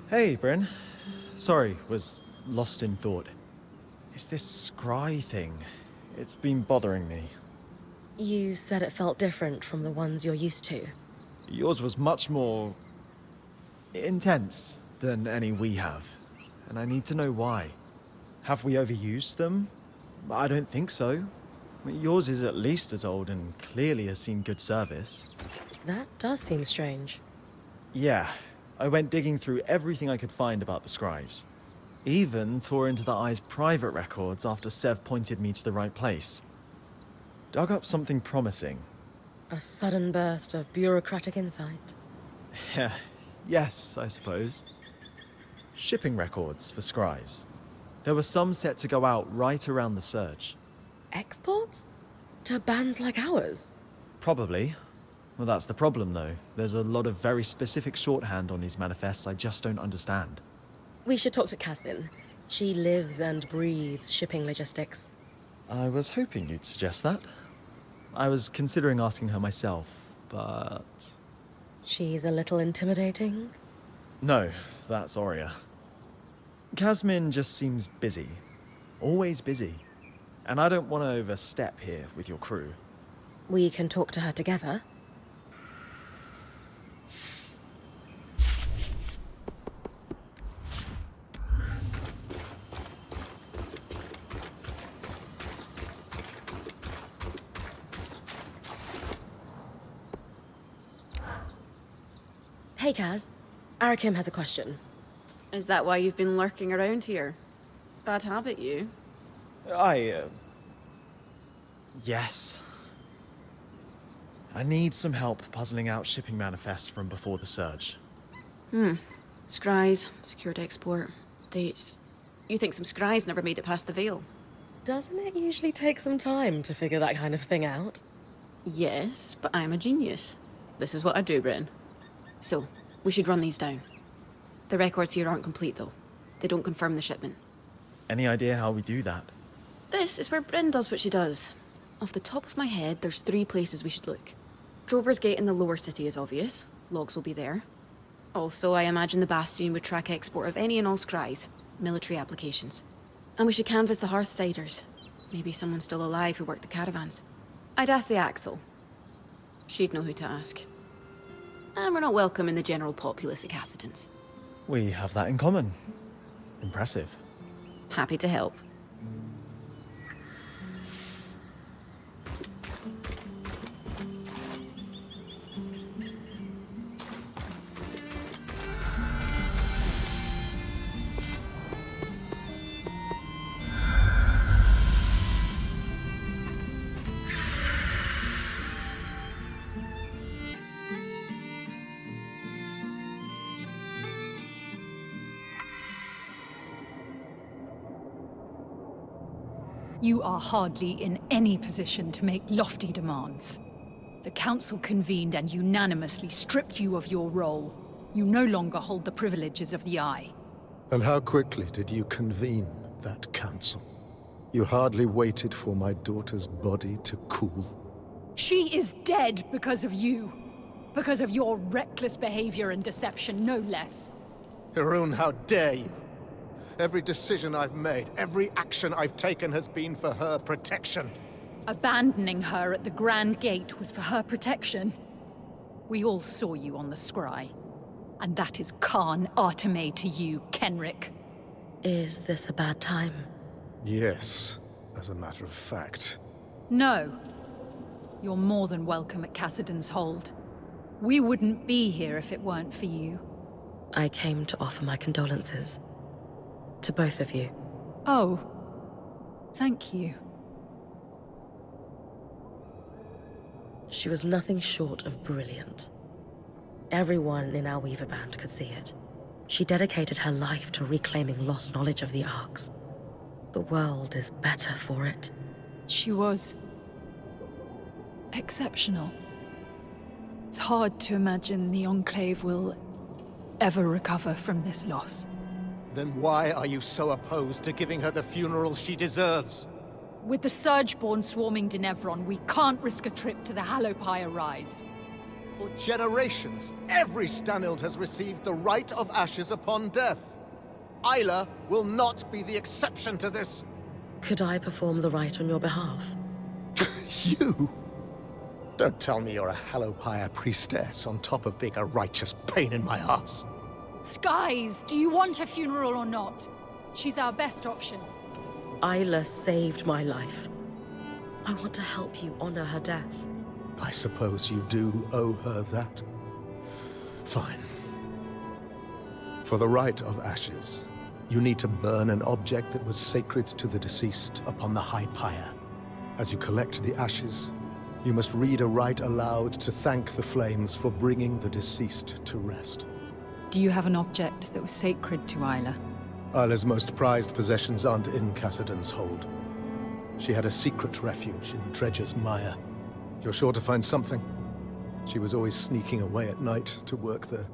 Hey, Bryn. Sorry, was lost in thought. It's this scry thing. It's been bothering me. You said it felt different from the ones you're used to. Yours was much more intense than any we have, and I need to know why. Have we overused them? I don't think so. Yours is at least as old and clearly has seen good service. That does seem strange. Yeah, I went digging through everything I could find about the scries. Even tore into the Eye's private records after Sev pointed me to the right place. Dug up something promising. A sudden burst of bureaucratic insight. Yeah, yes, I suppose. Shipping records for scries. There were some set to go out right around the surge. Exports? To bands like ours? Probably. Well, that's the problem, though. There's a lot of very specific shorthand on these manifests I just don't understand. We should talk to Casmin. She lives and breathes shipping logistics. I was hoping you'd suggest that. I was considering asking her myself, but... She's a little intimidating. No, that's Aurea. Casmin just seems busy. Always busy. And I don't want to overstep here with your crew. We can talk to her together. Hey, Kaz. Arakim has a question. Is that why you've been lurking around here? Bad habit, you. Yes. I need some help puzzling out shipping manifests from before the surge. Scries, secured export, dates. You think some scries never made it past the Veil? Doesn't it usually take some time to figure that kind of thing out? Yes, but I'm a genius. This is what I do, Bryn. So, we should run these down. The records here aren't complete, though. They don't confirm the shipment. Any idea how we do that? This is where Bryn does what she does. Off the top of my head, there's 3 places we should look. Drover's Gate in the lower city is obvious. Logs will be there. Also, I imagine the Bastion would track export of any and all scries, military applications. And we should canvass the Hearthsiders. Maybe someone still alive who worked the caravans. I'd ask the Axel. She'd know who to ask. And we're not welcome in the general populace at Cassidans. We have that in common. Impressive. Happy to help. You are hardly in any position to make lofty demands. The Council convened and unanimously stripped you of your role. You no longer hold the privileges of the Eye. And how quickly did you convene that council? You hardly waited for my daughter's body to cool. She is dead because of you. Because of your reckless behavior and deception, no less. Harun, how dare you? Every decision I've made, every action I've taken has been for her protection. Abandoning her at the Grand Gate was for her protection. We all saw you on the scry. And that is Khan Arteme to you, Kenrick. Is this a bad time? Yes, as a matter of fact. No. You're more than welcome at Cassidon's Hold. We wouldn't be here if it weren't for you. I came to offer my condolences. To both of you. Oh. Thank you. She was nothing short of brilliant. Everyone in our Weaver band could see it. She dedicated her life to reclaiming lost knowledge of the Arcs. The world is better for it. She was... exceptional. It's hard to imagine the Enclave will ever recover from this loss. Then why are you so opposed to giving her the funeral she deserves? With the Surgeborn swarming Denevron, we can't risk a trip to the Hallowpire Rise. For generations, every Stanild has received the rite of ashes upon death. Isla will not be the exception to this. Could I perform the rite on your behalf? You? Don't tell me you're a Hallowpire priestess on top of being a righteous pain in my ass. Skies, do you want a funeral or not? She's our best option. Isla saved my life. I want to help you honor her death. I suppose you do owe her that. Fine. For the rite of ashes, you need to burn an object that was sacred to the deceased upon the high pyre. As you collect the ashes, you must read a rite aloud to thank the flames for bringing the deceased to rest. Do you have an object that was sacred to Isla? Isla's most prized possessions aren't in Cassidon's hold. She had a secret refuge in Dredger's Mire. You're sure to find something. She was always sneaking away at night to work there.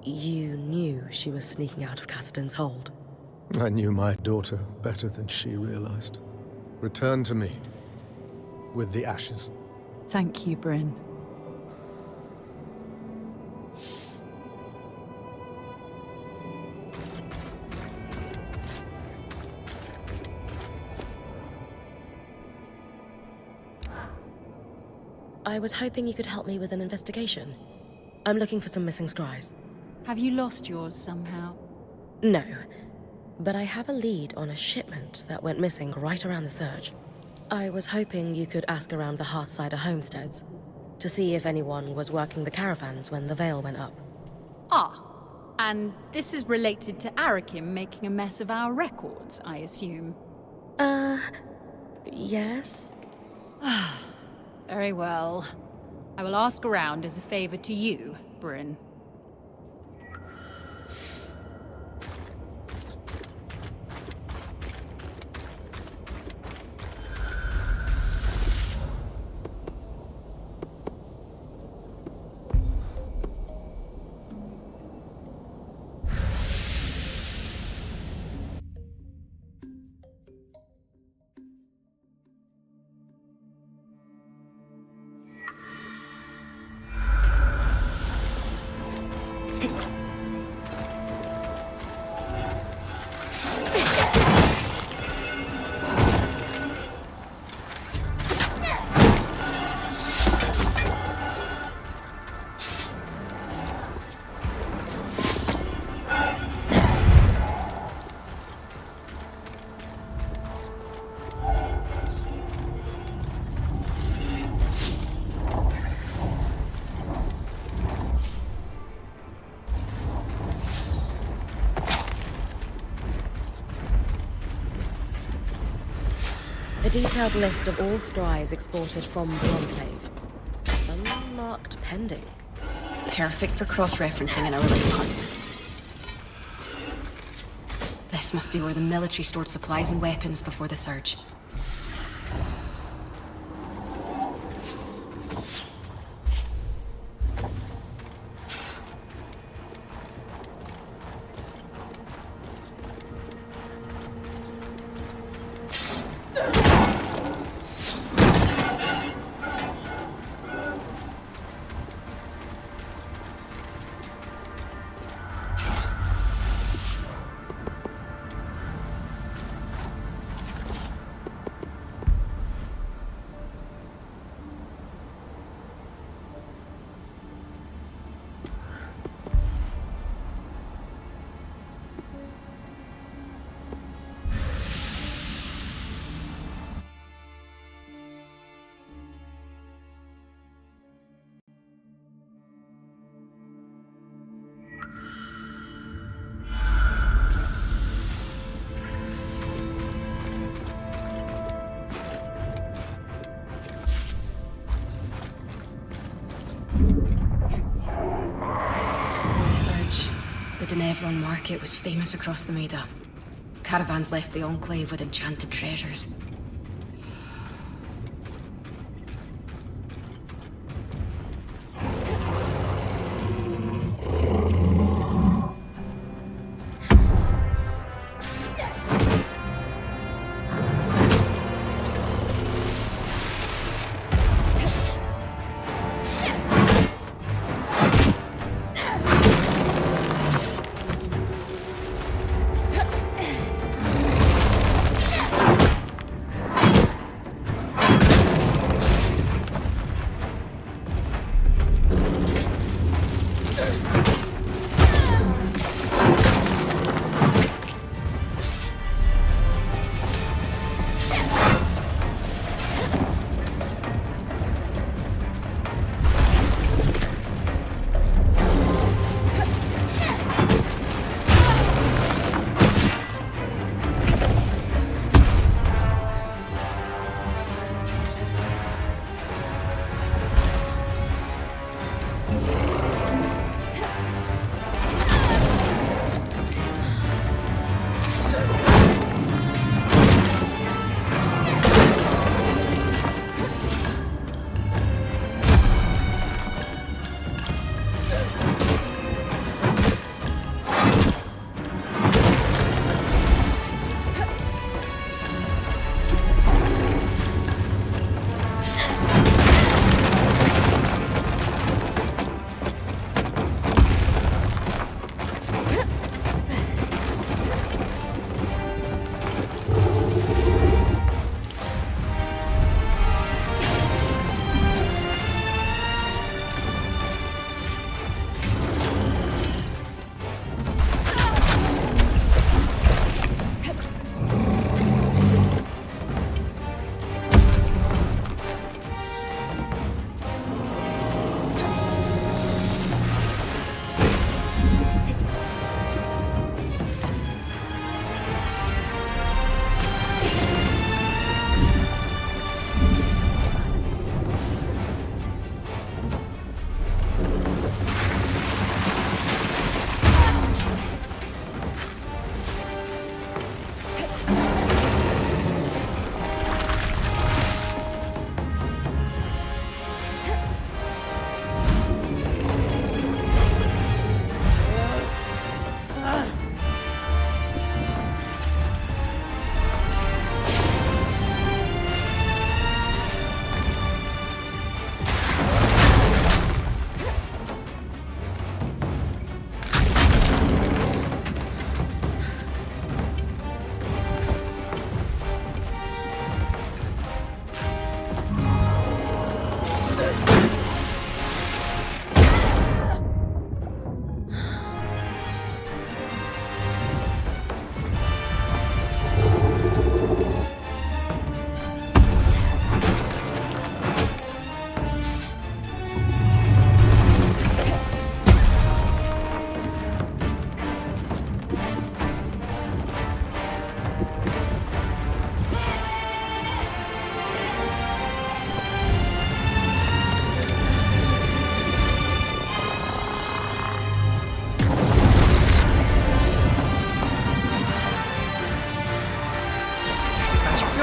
You knew she was sneaking out of Cassidon's hold. I knew my daughter better than she realized. Return to me with the ashes. Thank you, Bryn. I was hoping you could help me with an investigation. I'm looking for some missing scries. Have you lost yours somehow? No, but I have a lead on a shipment that went missing right around the surge. I was hoping you could ask around the Hearthsider homesteads to see if anyone was working the caravans when the veil went up. Ah, and this is related to Arakim making a mess of our records, I assume. Yes? Very well. I will ask around as a favor to you, Bryn. A detailed list of all scries exported from the Enclave. Some marked pending. Perfect for cross-referencing in our little hunt. This must be where the military stored supplies and weapons before the surge. The Denevron market was famous across the Maida. Caravans left the Enclave with enchanted treasures.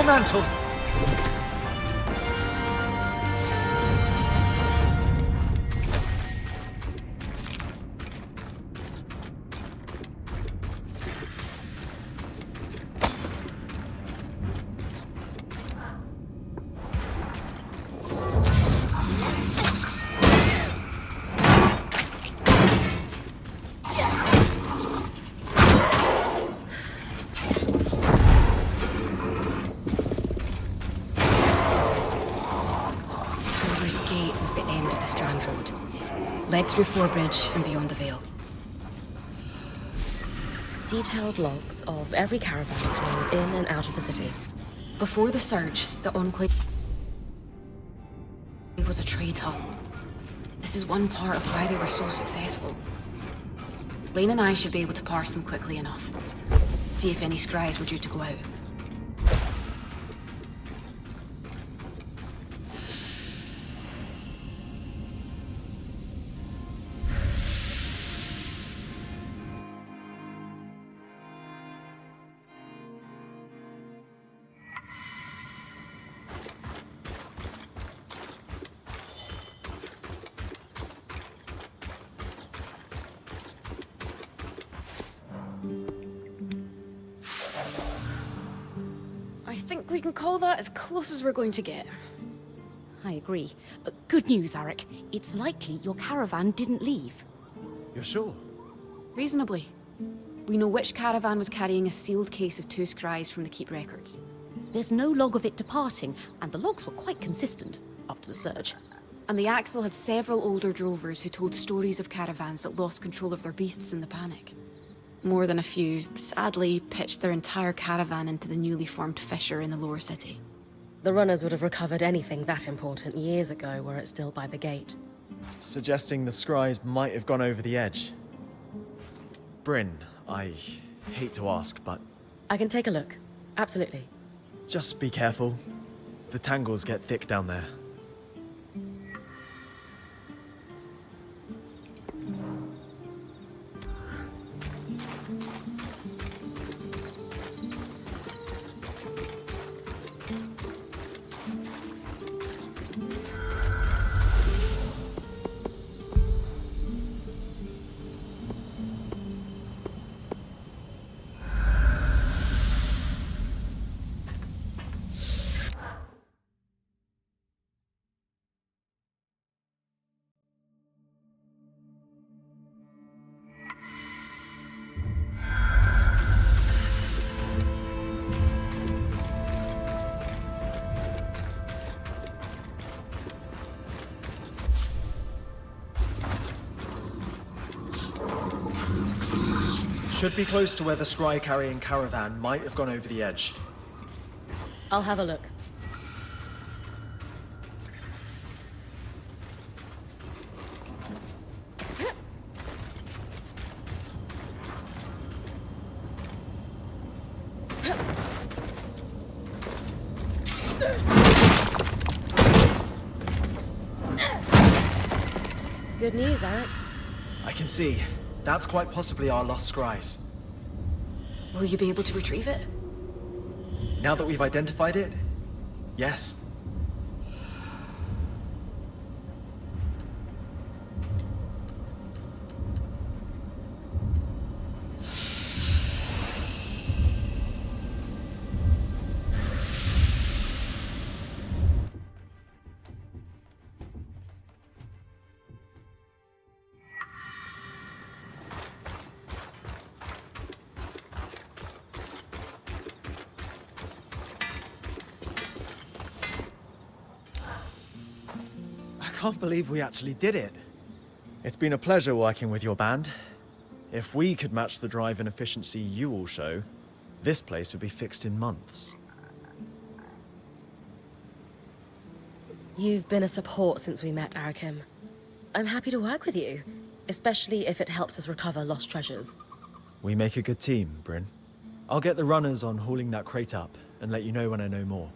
mantle! Led through Forbridge and beyond the Vale. Detailed logs of every caravan to move in and out of the city. Before the Surge, the Enclave was a trade hub. This is one part of why they were so successful. Lane and I should be able to parse them quickly enough. See if any scries were due to go out. I think we can call that as close as we're going to get. I agree. But good news, Arik. It's likely your caravan didn't leave. You're sure? Reasonably. We know which caravan was carrying a sealed case of 2 scries from the Keep records. There's no log of it departing, and the logs were quite consistent, up to the Surge. And the Axel had several older drovers who told stories of caravans that lost control of their beasts in the panic. More than a few, sadly, pitched their entire caravan into the newly formed fissure in the lower city. The runners would have recovered anything that important years ago were it still by the gate. Suggesting the scries might have gone over the edge. Bryn, I hate to ask, but I can take a look. Absolutely. just be careful. The tangles get thick down there. Should be close to where the scry-carrying caravan might have gone over the edge. I'll have a look. Good news, Eric. I can see. That's quite possibly our lost scries. Will you be able to retrieve it? Now that we've identified it, yes. I can't believe we actually did it. It's been a pleasure working with your band. If we could match the drive and efficiency you all show, this place would be fixed in months. You've been a support since we met, Arakim. I'm happy to work with you, especially if it helps us recover lost treasures. We make a good team, Bryn. I'll get the runners on hauling that crate up and let you know when I know more.